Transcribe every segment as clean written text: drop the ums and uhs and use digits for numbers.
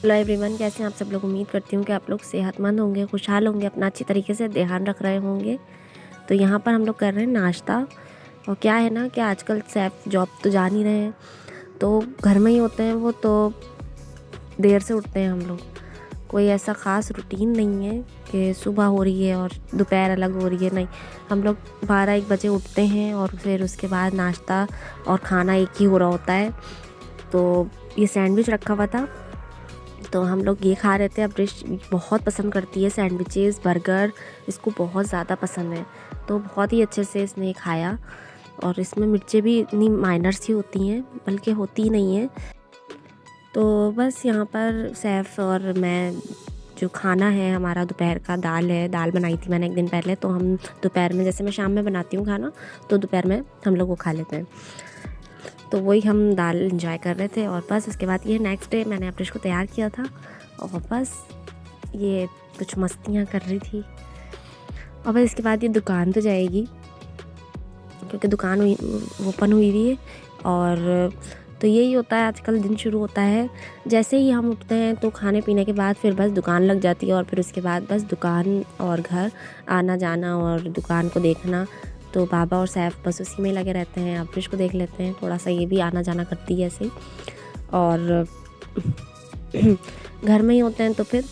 Hello everyone, कैसे हैं आप सब लोग। उम्मीद करती हूँ कि आप लोग सेहतमंद होंगे, खुशहाल होंगे, अपना अच्छी तरीके से ध्यान रख रहे होंगे। तो यहाँ पर हम लोग कर रहे हैं नाश्ता। और क्या है ना कि आजकल सैफ जॉब तो जा नहीं रहे हैं, तो घर में ही होते हैं वो, तो देर से उठते हैं हम लोग। कोई ऐसा ख़ास रूटीन नहीं है कि सुबह हो रही है और दोपहर अलग हो रही है, नहीं। हम लोग 12-1 बजे उठते हैं और फिर उसके बाद नाश्ता और खाना एक ही हो रहा होता है। तो ये सैंडविच रखा हुआ था, तो हम लोग ये खा रहे थे। अब रिश बहुत पसंद करती है सैंडविचेस, बर्गर, इसको बहुत ज़्यादा पसंद है। तो बहुत ही अच्छे से इसने ये खाया। और इसमें मिर्चें भी इतनी माइनर सी होती हैं, बल्कि होती ही नहीं है। तो बस यहाँ पर सैफ और मैं, जो खाना है हमारा दोपहर का, दाल है। दाल बनाई थी मैंने एक दिन पहले, तो हम दोपहर में, जैसे मैं शाम में बनाती हूँ खाना, तो दोपहर में हम लोग वो खा लेते हैं। तो वही हम दाल इंजॉय कर रहे थे। और बस उसके बाद ये नेक्स्ट डे मैंने अपने को तैयार किया था, और बस ये कुछ मस्तियाँ कर रही थी। और बस इसके बाद ये दुकान तो जाएगी, क्योंकि दुकान हुई ओपन हुई है। और तो यही होता है, आजकल दिन शुरू होता है जैसे ही हम उठते हैं, तो खाने पीने के बाद फिर बस दुकान लग जाती है। और फिर उसके बाद बस दुकान और घर आना जाना और दुकान को देखना। तो बाबा और सैफ बस उसी में लगे रहते हैं। अब्रिश को देख लेते हैं, थोड़ा सा ये भी आना जाना करती है ऐसे। और घर में ही होते हैं, तो फिर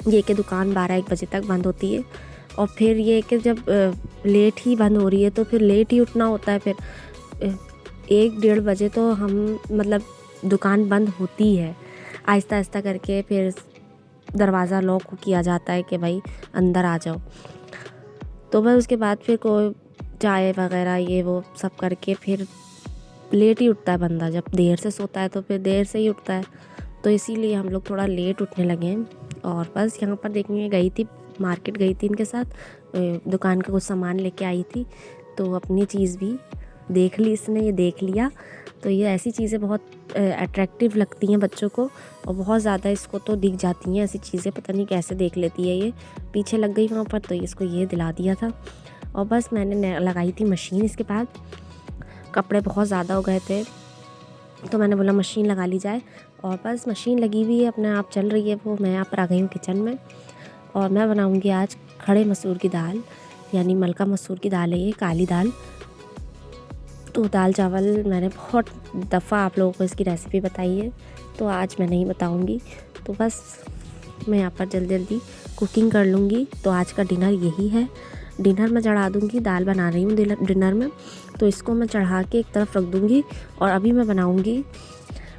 ये कि दुकान 12-1 बजे तक बंद होती है। और फिर ये कि जब लेट ही बंद हो रही है, तो फिर लेट ही उठना होता है। फिर 1-1:30 बजे तो हम, मतलब दुकान बंद होती है। आहिस्ता आहिस्ता करके फिर दरवाज़ा लॉक किया जाता है कि भाई अंदर आ जाओ। तो बस उसके बाद फिर कोई चाय वगैरह ये वो सब करके फिर लेट ही उठता है बंदा। जब देर से सोता है तो फिर देर से ही उठता है। तो इसीलिए हम लोग थोड़ा लेट उठने लगे हैं। और बस यहाँ पर देखने गई थी, मार्केट गई थी इनके साथ, दुकान का कुछ सामान लेके आई थी। तो अपनी चीज़ भी देख ली इसने, ये देख लिया। तो ये ऐसी चीज़ें बहुत अट्रैक्टिव लगती हैं बच्चों को, और बहुत ज़्यादा इसको तो दिख जाती हैं ऐसी चीज़ें, पता नहीं कैसे देख लेती है। ये पीछे लग गई वहाँ पर, तो इसको ये दिला दिया था। और बस मैंने लगाई थी मशीन इसके बाद। कपड़े बहुत ज़्यादा हो गए थे, तो मैंने बोला मशीन लगा ली जाए। और बस मशीन लगी हुई है, अपने आप चल रही है वो। मैं यहाँ पर आ गई हूँ किचन में, और मैं बनाऊँगी आज खड़े मसूर की दाल, यानी मलका मसूर की दाल है ये, काली दाल। तो दाल चावल मैंने बहुत दफ़ा आप लोगों को इसकी रेसिपी बताई है, तो आज मैं नहीं बताऊँगी। तो बस मैं यहाँ पर जल्दी जल्दी कुकिंग कर लूँगी। तो आज का डिनर यही है। डिनर में चढ़ा दूँगी, दाल बना रही हूँ डिनर में, तो इसको मैं चढ़ा के एक तरफ रख दूँगी। और अभी मैं बनाऊँगी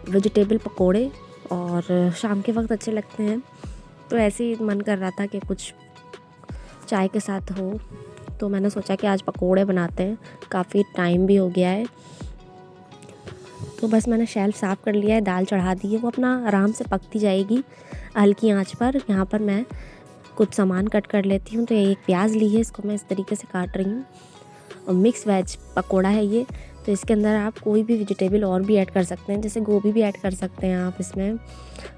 वेजिटेबल पकोड़े, और शाम के वक्त अच्छे लगते हैं। तो ऐसे ही मन कर रहा था कि कुछ चाय के साथ हो, तो मैंने सोचा कि आज पकोड़े बनाते हैं। काफ़ी टाइम भी हो गया है। तो बस मैंने शेल्फ साफ़ कर लिया है, दाल चढ़ा दी है, वो अपना आराम से पकती जाएगी हल्की आंच पर। यहाँ पर मैं कुछ सामान कट कर लेती हूँ। तो एक प्याज ली है, इसको मैं इस तरीके से काट रही हूँ। और मिक्स वेज पकोड़ा है ये, तो इसके अंदर आप कोई भी वेजिटेबल और भी ऐड कर सकते हैं, जैसे गोभी भी ऐड कर सकते हैं आप, इसमें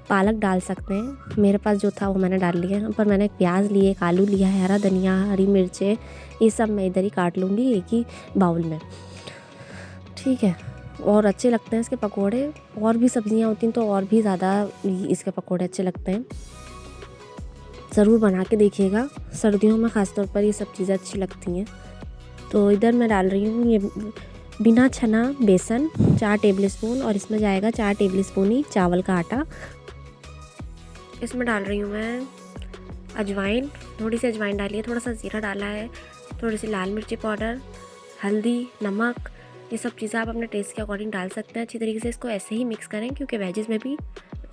पालक डाल सकते हैं। मेरे पास जो था वो मैंने डाल लिया। पर मैंने एक प्याज लिए, एक आलू लिया है, हरा धनिया, हरी मिर्चें, ये सब मैं इधर ही काट लूँगी एक ही बाउल में, ठीक है। और अच्छे लगते हैं इसके पकोड़े। और भी सब्जियां होती हैं तो और भी ज़्यादा इसके पकोड़े अच्छे लगते हैं। ज़रूर बना के देखिएगा, सर्दियों में ख़ासतौर पर ये सब चीज़ें अच्छी लगती हैं। तो इधर मैं डाल रही हूँ ये बिना छना बेसन 4 टेबल स्पून, और इसमें जाएगा 4 टेबल स्पून ही चावल का आटा। इसमें डाल रही हूँ मैं अजवाइन, थोड़ी सी अजवाइन डाली है, थोड़ा सा ज़ीरा डाला है, थोड़ी सी लाल मिर्ची पाउडर, हल्दी, नमक, ये सब चीज़ें आप अपने टेस्ट के अकॉर्डिंग डाल सकते हैं। अच्छी तरीके से इसको ऐसे ही मिक्स करें, क्योंकि वेजेस में भी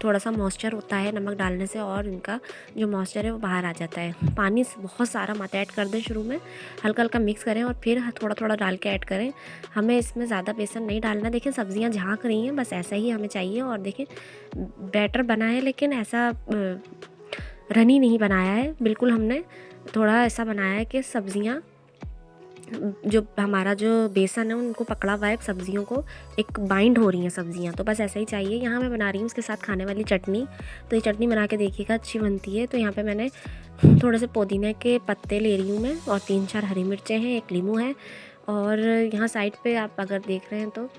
थोड़ा सा मॉइस्चर होता है नमक डालने से, और इनका जो मॉइस्चर है वो बाहर आ जाता है। पानी बहुत सारा मत ऐड कर दें शुरू में, हल्का हल्का मिक्स करें और फिर थोड़ा थोड़ा डाल के ऐड करें। हमें इसमें ज़्यादा बेसन नहीं डालना। देखिए सब्जियां झाँक रही हैं, बस ऐसा ही हमें चाहिए। और देखिए बैटर बना है, लेकिन ऐसा रनी नहीं बनाया है बिल्कुल। हमने थोड़ा ऐसा बनाया है कि सब्जियां, जो हमारा जो बेसन है उनको पकड़ा हुआ है, सब्जियों को एक बाइंड हो रही हैं सब्जियां। तो बस ऐसा ही चाहिए। यहाँ मैं बना रही हूँ उसके साथ खाने वाली चटनी। तो ये चटनी बना के देखिएगा, अच्छी बनती है। तो यहाँ पे मैंने थोड़े से पुदीने के पत्ते ले रही हूँ मैं, और 3-4 हरी मिर्चें हैं, एक नींबू है। और यहाँ साइड पे आप अगर देख रहे हैं तो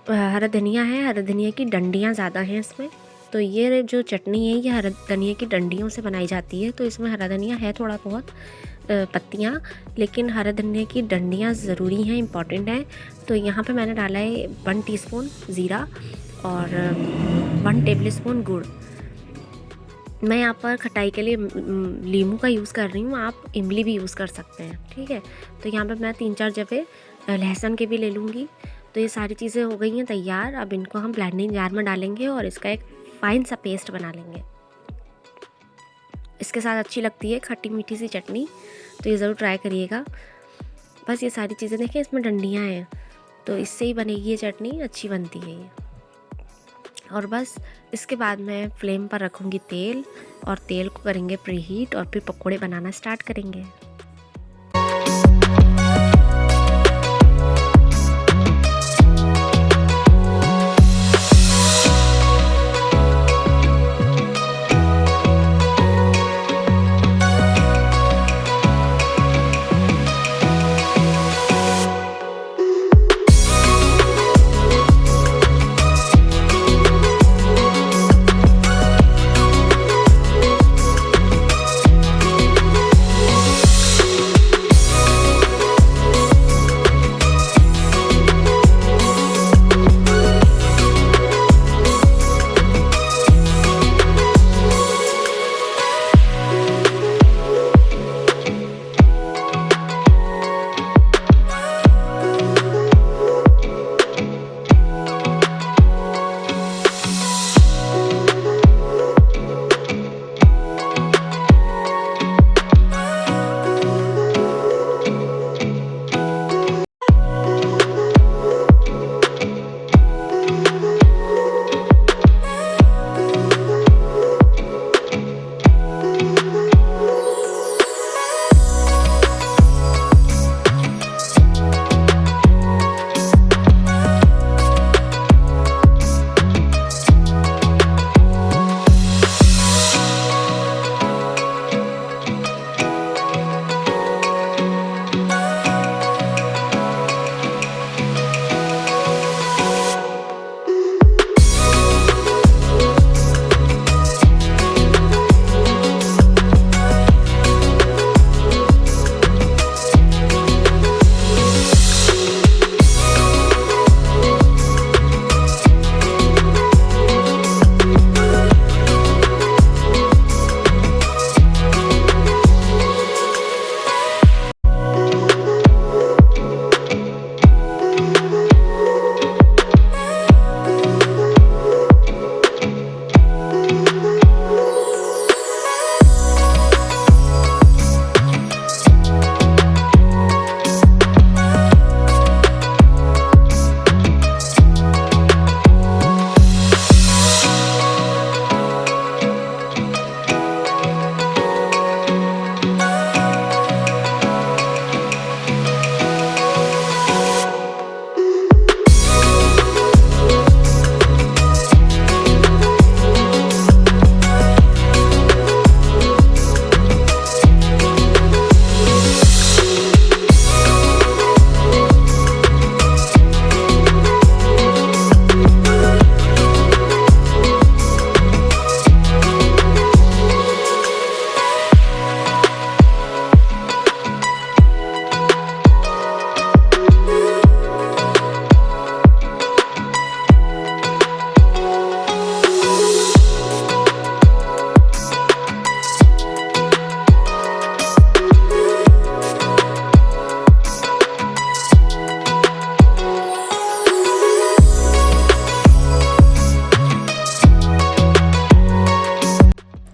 हरा धनिया है, हरा धनिया की डंडियाँ ज़्यादा हैं इसमें। तो ये जो चटनी है ये हरा धनिया की डंडियों से बनाई जाती है। तो इसमें हरा धनिया है थोड़ा बहुत पत्तियाँ, लेकिन हरा धनिया की डंडियाँ ज़रूरी हैं, इम्पॉर्टेंट हैं। तो यहाँ पे मैंने डाला है 1 टीस्पून ज़ीरा और 1 टेबलस्पून गुड़। मैं यहाँ पर खटाई के लिए नींबू का यूज़ कर रही हूँ, आप इमली भी यूज़ कर सकते हैं, ठीक है। तो यहाँ पे मैं 3-4 जबे लहसुन के भी ले लूँगी। तो ये सारी चीज़ें हो गई हैं तैयार। अब इनको हम ब्लेंडिंग जार में डालेंगे और इसका एक फ़ाइन सा पेस्ट बना लेंगे। इसके साथ अच्छी लगती है खट्टी मीठी सी चटनी, तो ये ज़रूर ट्राई करिएगा। बस ये सारी चीज़ें देखें, इसमें डंडियाँ हैं तो इससे ही बनेगी ये चटनी, अच्छी बनती है ये। और बस इसके बाद मैं फ्लेम पर रखूँगी तेल और तेल को करेंगे प्रीहीट और फिर पकोड़े बनाना स्टार्ट करेंगे।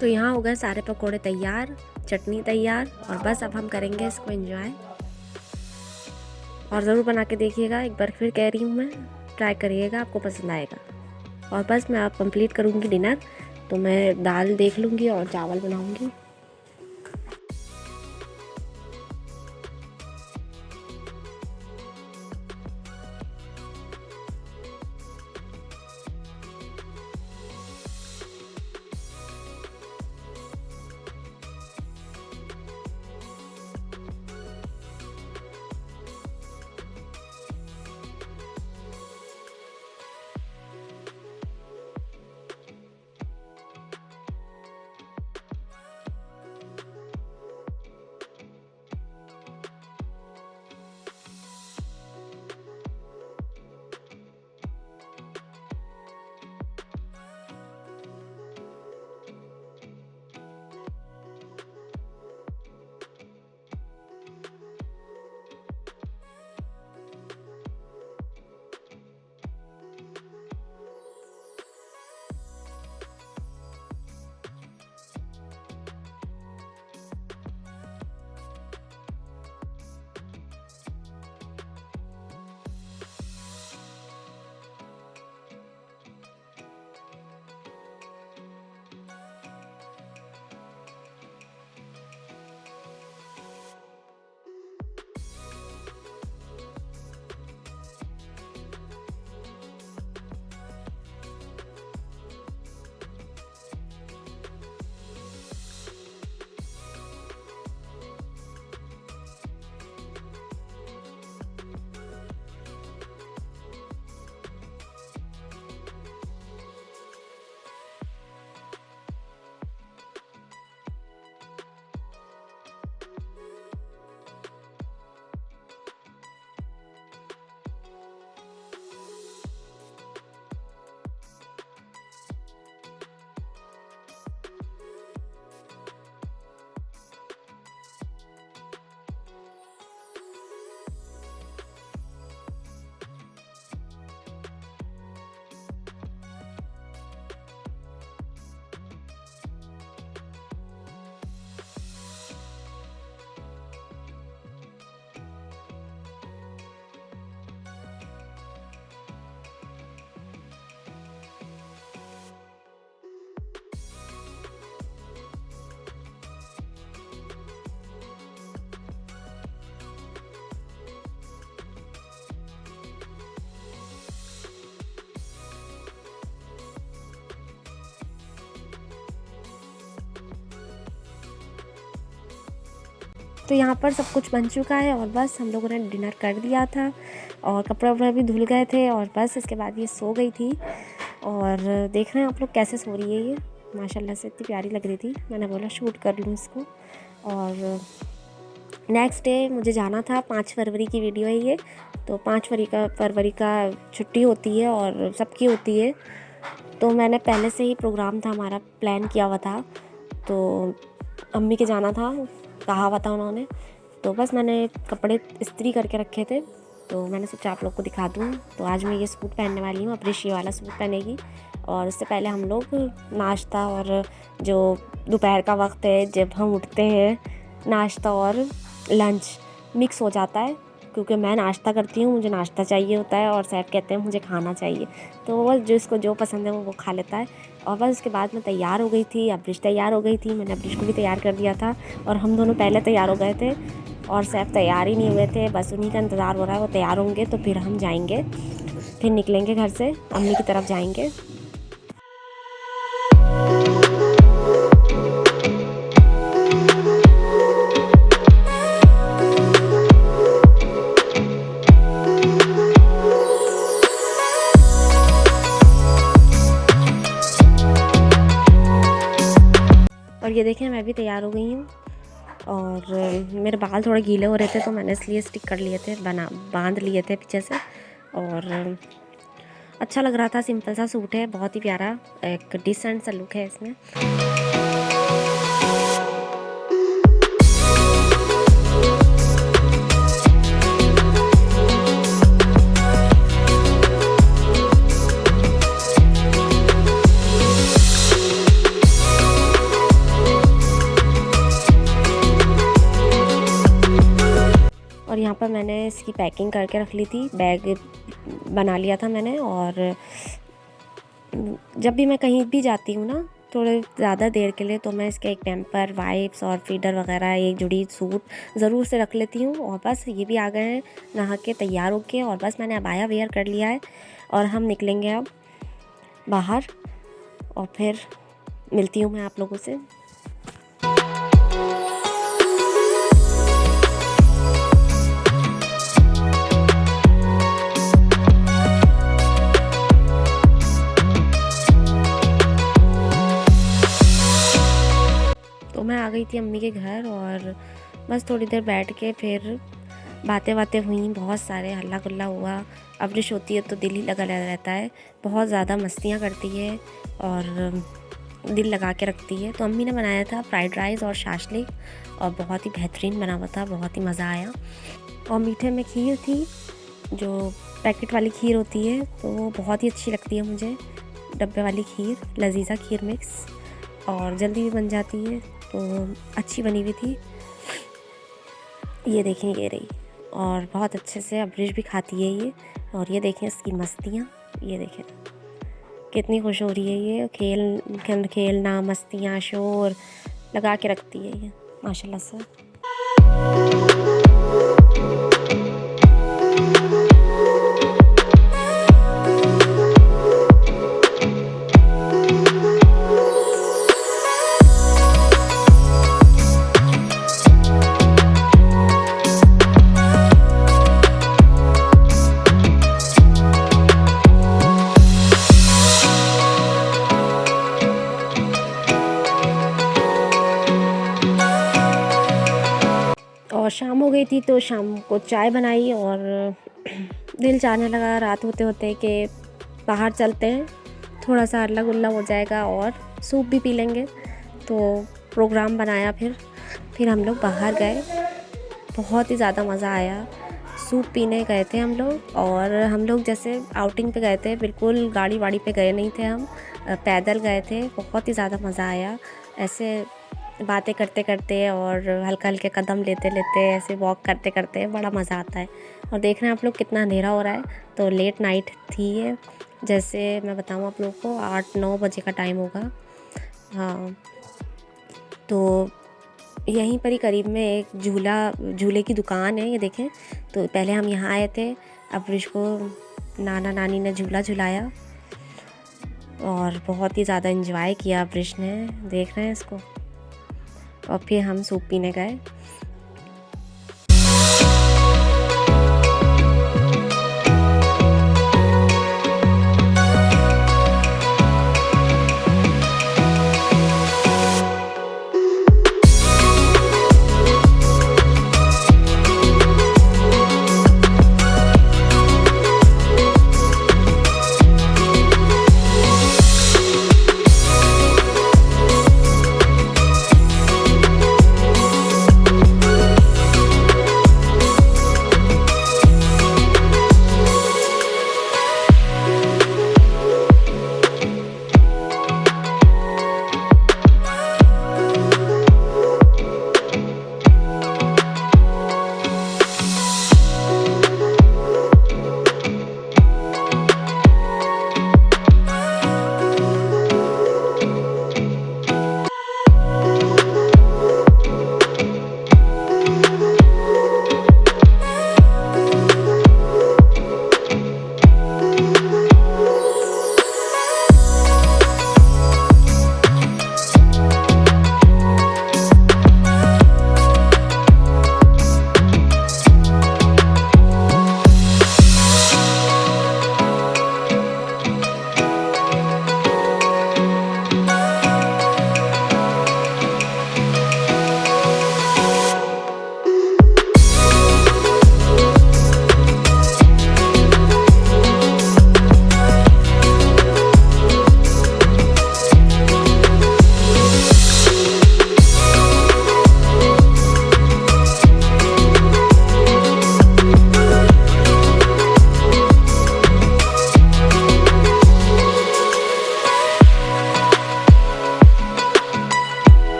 तो यहाँ हो गए सारे पकोड़े तैयार, चटनी तैयार, और बस अब हम करेंगे इसको एंजॉय। और ज़रूर बना के देखिएगा, एक बार फिर कह रही हूँ मैं, ट्राई करिएगा, आपको पसंद आएगा। और बस मैं अब कंप्लीट करूँगी डिनर, तो मैं दाल देख लूँगी और चावल बनाऊँगी। तो यहाँ पर सब कुछ बन चुका है और बस हम लोगों ने डिनर कर दिया था और कपड़े वपड़े भी धुल गए थे और बस इसके बाद ये सो गई थी। और देख रहे हैं आप लोग कैसे सो रही है ये, माशाल्लाह से इतनी प्यारी लग रही थी। मैंने बोला शूट कर लूँ इसको। और नेक्स्ट डे मुझे जाना था, 5 फरवरी की वीडियो है ये। तो 5 फरवरी का छुट्टी होती है और सबकी होती है। तो मैंने पहले से ही प्रोग्राम था हमारा प्लान किया हुआ था, तो अम्मी के जाना था, कहा हुआ था उन्होंने। तो बस मैंने कपड़े इस्त्री करके रखे थे, तो मैंने सोचा आप लोग को दिखा दूँ। तो आज मैं ये सूट पहनने वाली हूँ, अब्रिश ये वाला सूट पहनेगी। और उससे पहले हम लोग नाश्ता और जो दोपहर का वक्त है जब हम उठते हैं, नाश्ता और लंच मिक्स हो जाता है, क्योंकि मैं नाश्ता करती हूँ, मुझे नाश्ता चाहिए होता है और सैफ कहते हैं मुझे खाना चाहिए। तो बस जिसको जो पसंद है वो खा लेता है। और बस उसके बाद मैं तैयार हो गई थी, अब्रिश तैयार हो गई थी, मैंने अब्रिश को भी तैयार कर दिया था और हम दोनों पहले तैयार हो गए थे और सैफ तैयार ही नहीं हुए थे। बस उन्हीं का इंतज़ार हो रहा है, वो तैयार होंगे तो फिर हम जाएंगे, फिर निकलेंगे घर से, अम्मी की तरफ जाएंगे। और ये देखें मैं भी तैयार हो गई हूँ और मेरे बाल थोड़े गीले हो रहे थे तो मैंने इसलिए स्टिक कर लिए थे, बांध लिए थे पीछे से। और अच्छा लग रहा था, सिंपल सा सूट है, बहुत ही प्यारा, एक डिसेंट सा लुक है इसमें। और यहाँ पर मैंने इसकी पैकिंग करके रख ली थी, बैग बना लिया था मैंने। और जब भी मैं कहीं भी जाती हूँ ना थोड़े ज़्यादा देर के लिए, तो मैं इसके एक पैम्पर, वाइप्स और फीडर वगैरह, एक जुड़ी सूट ज़रूर से रख लेती हूँ। और बस ये भी आ गए हैं नहा के तैयार होके, और बस मैंने अबाया वेयर कर लिया है और हम निकलेंगे अब बाहर और फिर मिलती हूँ मैं आप लोगों से। तो मैं आ गई थी अम्मी के घर और बस थोड़ी देर बैठ के फिर बातें हुई, बहुत सारे हल्ला गुल्ला हुआ। अब्रिश होती है तो दिल ही लगा रहता है, बहुत ज़्यादा मस्तियाँ करती है और दिल लगा के रखती है। तो अम्मी ने बनाया था फ्राइड राइस और शाशलिक और बहुत ही बेहतरीन बना हुआ था, बहुत ही मज़ा आया। और मीठे में खीर थी, जो पैकेट वाली खीर होती है तो वो बहुत ही अच्छी लगती है मुझे, डब्बे वाली खीर, लजीज़ा खीर मिक्स, और जल्दी भी बन जाती है, तो अच्छी बनी हुई थी। ये देखें ये रही, और बहुत अच्छे से अब्रिश भी खाती है ये। और ये देखें इसकी मस्तियाँ, ये देखें कितनी खुश हो रही है ये, खेलना, मस्तियाँ, शोर लगा के रखती है ये माशाल्लाह से। और शाम हो गई थी तो शाम को चाय बनाई और दिल चाहने लगा रात होते होते कि बाहर चलते हैं, थोड़ा सा हल्ला गुल्ला हो जाएगा और सूप भी पी लेंगे। तो प्रोग्राम बनाया, फिर हम लोग बाहर गए, बहुत ही ज़्यादा मज़ा आया। सूप पीने गए थे हम लोग, और हम लोग जैसे आउटिंग पे गए थे, बिल्कुल गाड़ी वाड़ी पे गए नहीं थे हम, पैदल गए थे। बहुत ही ज़्यादा मज़ा आया, ऐसे बातें करते करते और हल्के हल्के कदम लेते लेते ऐसे वॉक करते करते बड़ा मज़ा आता है। और देख रहे हैं आप लोग कितना अंधेरा हो रहा है, तो लेट नाइट थी ये, जैसे मैं बताऊँ आप लोग को 8-9 बजे का टाइम होगा। हाँ, तो यहीं पर ही करीब में एक झूले की दुकान है, ये देखें। तो पहले हम यहाँ आए थे, अब्रिश को नाना नानी ने झूला झुलाया और बहुत ही ज़्यादा एंजॉय किया अब्रिश ने, देख रहे हैं इसको। और फिर हम सूप पीने गए।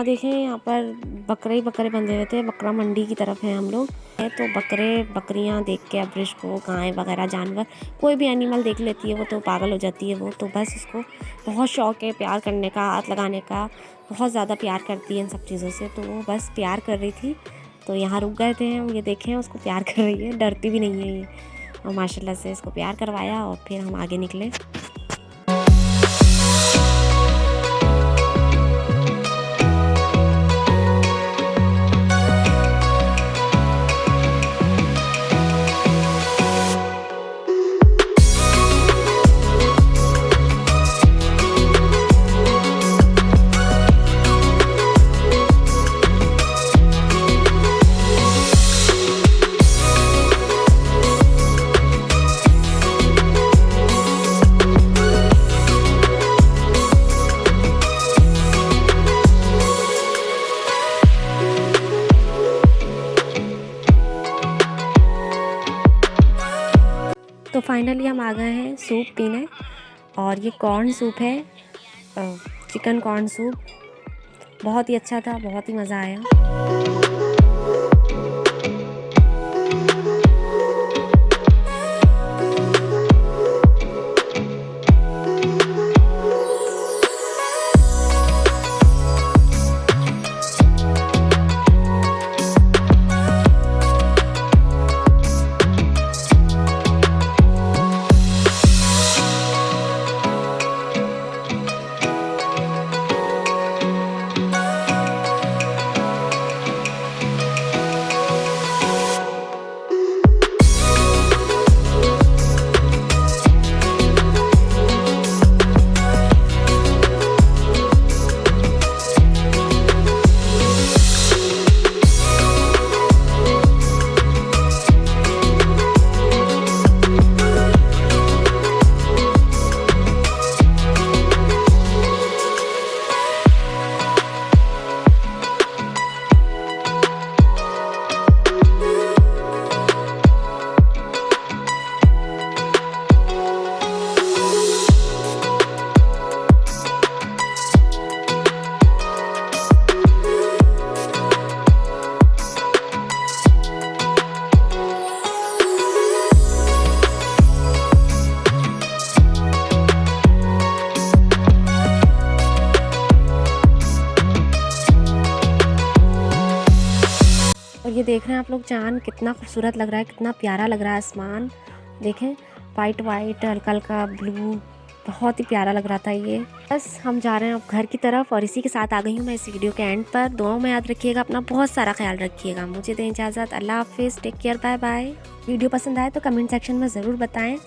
यहाँ देखें, यहाँ पर बकरे ही बकरे बंधे हुए थे। बकरा मंडी की तरफ है हम लोग है, तो बकरियाँ देख के अब्रिश को गाय वगैरह जानवर कोई भी एनिमल देख लेती है वो तो पागल हो जाती है। वो तो बस उसको बहुत शौक़ है प्यार करने का, हाथ लगाने का, बहुत ज़्यादा प्यार करती है इन सब चीज़ों से। तो वो बस प्यार कर रही थी, तो यहाँ रुक गए थे हम। ये देखें उसको प्यार कर रही है, डरती भी नहीं है ये। और माशाल्लाह से इसको प्यार करवाया और फिर हम आगे निकले। तो फाइनली हम आ गए हैं सूप पीने, और ये कॉर्न सूप है, चिकन कॉर्न सूप। बहुत ही अच्छा था, बहुत ही मज़ा आया। और ये देख रहे हैं आप लोग, चाँद कितना खूबसूरत लग रहा है, कितना प्यारा लग रहा है आसमान। देखें वाइट वाइट, हल्का हल्का ब्लू, बहुत ही प्यारा लग रहा था ये। बस हम जा रहे हैं अब घर की तरफ, और इसी के साथ आ गई हूँ मैं इस वीडियो के एंड पर। दुआओं में याद रखिएगा, अपना बहुत सारा ख्याल रखिएगा। मुझे दें इजाज़त, अल्लाह हाफिज़, take care, bye bye. Video पसंद आए तो कमेंट सेक्शन में ज़रूर बताएँ।